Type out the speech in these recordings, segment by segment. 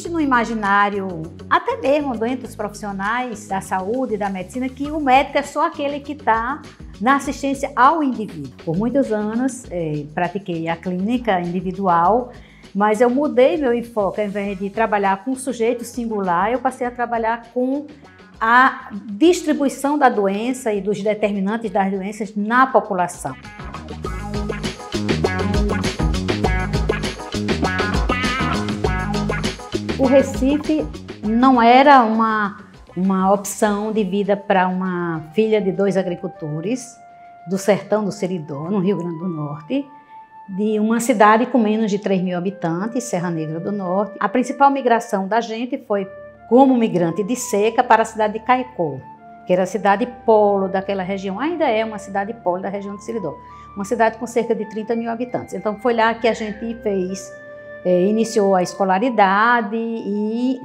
Existe no imaginário, até mesmo dentro dos profissionais da saúde e da medicina, que o médico é só aquele que está na assistência ao indivíduo. Por muitos anos, pratiquei a clínica individual, mas eu mudei meu enfoque. Ao invés de trabalhar com o sujeito singular, eu passei a trabalhar com a distribuição da doença e dos determinantes das doenças na população. O Recife não era uma opção de vida para uma filha de 2 agricultores do sertão do Seridó, no Rio Grande do Norte, de uma cidade com menos de 3.000 habitantes, Serra Negra do Norte. A principal migração da gente foi como migrante de seca para a cidade de Caicó, que era a cidade polo daquela região, ainda é uma cidade polo da região do Seridó, uma cidade com cerca de 30.000 habitantes. Então foi lá que a gente iniciou a escolaridade e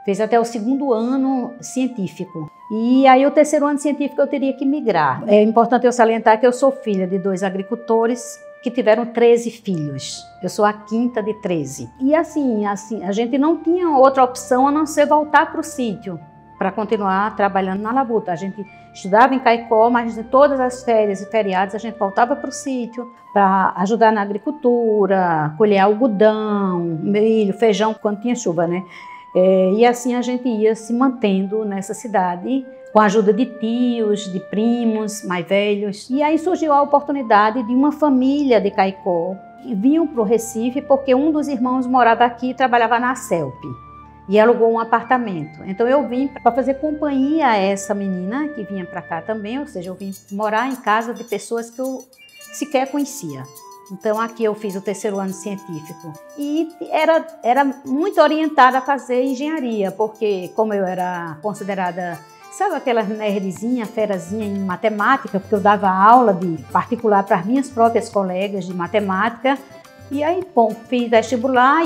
fez até o 2º ano científico. E aí o 3º ano científico eu teria que migrar. É importante eu salientar que eu sou filha de 2 agricultores que tiveram 13 filhos. Eu sou a 5ª de 13. E assim, a gente não tinha outra opção a não ser voltar para o sítio para continuar trabalhando na labuta. A gente estudava em Caicó, mas em todas as férias e feriados a gente voltava para o sítio para ajudar na agricultura, colher algodão, milho, feijão, quando tinha chuva, né? E assim a gente ia se mantendo nessa cidade com a ajuda de tios, de primos mais velhos. E aí surgiu a oportunidade de uma família de Caicó que vinham para o Recife porque um dos irmãos morava aqui e trabalhava na CELP e alugou um apartamento. Então eu vim para fazer companhia a essa menina que vinha para cá também, ou seja, eu vim morar em casa de pessoas que eu sequer conhecia. Então aqui eu fiz o 3º ano científico e era muito orientada a fazer engenharia, porque como eu era considerada, sabe aquela nerdzinha, ferazinha em matemática, porque eu dava aula de particular para as minhas próprias colegas de matemática. E aí, bom, fiz vestibular,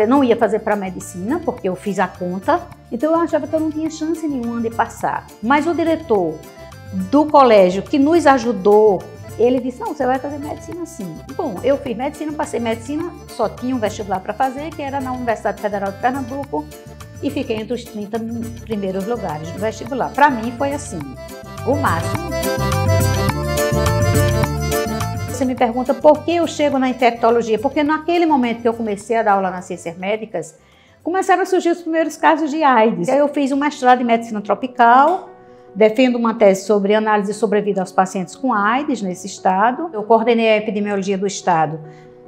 não ia fazer para medicina, porque eu fiz a conta, então eu achava que eu não tinha chance nenhuma de passar. Mas o diretor do colégio que nos ajudou, ele disse, não, você vai fazer medicina sim. Bom, eu fiz medicina, passei medicina, só tinha um vestibular para fazer, que era na Universidade Federal de Pernambuco, e fiquei entre os 30 primeiros lugares do vestibular. Para mim foi assim, o máximo. Você me pergunta por que eu chego na infectologia? Porque naquele momento que eu comecei a dar aula nas ciências médicas, começaram a surgir os primeiros casos de AIDS. Aí eu fiz um mestrado em medicina tropical, defendo uma tese sobre análise de sobrevida aos pacientes com AIDS nesse estado. Eu coordenei a epidemiologia do estado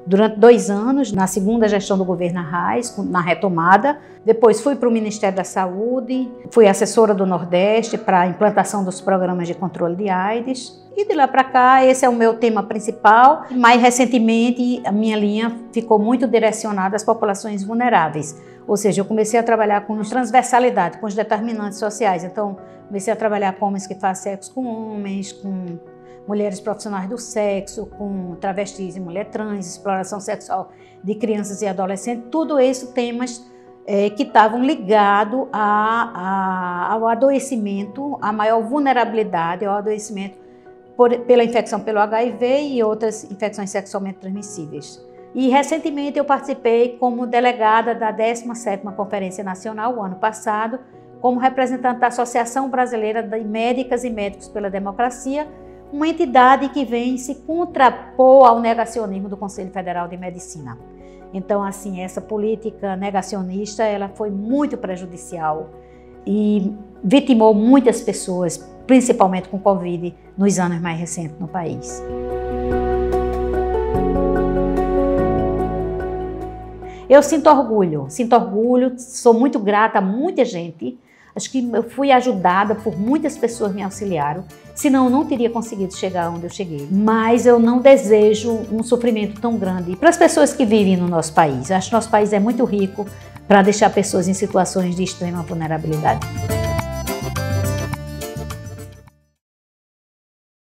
durante 2 anos, na 2ª gestão do governo Arraes, na retomada. Depois fui para o Ministério da Saúde, fui assessora do Nordeste para a implantação dos programas de controle de AIDS. E de lá para cá, esse é o meu tema principal. Mais recentemente, a minha linha ficou muito direcionada às populações vulneráveis. Ou seja, eu comecei a trabalhar com transversalidade, com os determinantes sociais. Então, comecei a trabalhar com homens que fazem sexo com homens, com mulheres profissionais do sexo, com travestis e mulher trans, exploração sexual de crianças e adolescentes. Tudo isso temas que estavam ligados ao adoecimento, à maior vulnerabilidade, ao adoecimento pela infecção pelo HIV e outras infecções sexualmente transmissíveis. E recentemente eu participei como delegada da 17ª Conferência Nacional, o ano passado, como representante da Associação Brasileira de Médicas e Médicos pela Democracia, uma entidade que vem se contrapor ao negacionismo do Conselho Federal de Medicina. Então, assim, essa política negacionista, ela foi muito prejudicial e vitimou muitas pessoas, principalmente com Covid, nos anos mais recentes no país. Eu sinto orgulho, sou muito grata a muita gente. Acho que eu fui ajudada por muitas pessoas que me auxiliaram, senão eu não teria conseguido chegar onde eu cheguei. Mas eu não desejo um sofrimento tão grande para as pessoas que vivem no nosso país. Acho que nosso país é muito rico para deixar pessoas em situações de extrema vulnerabilidade.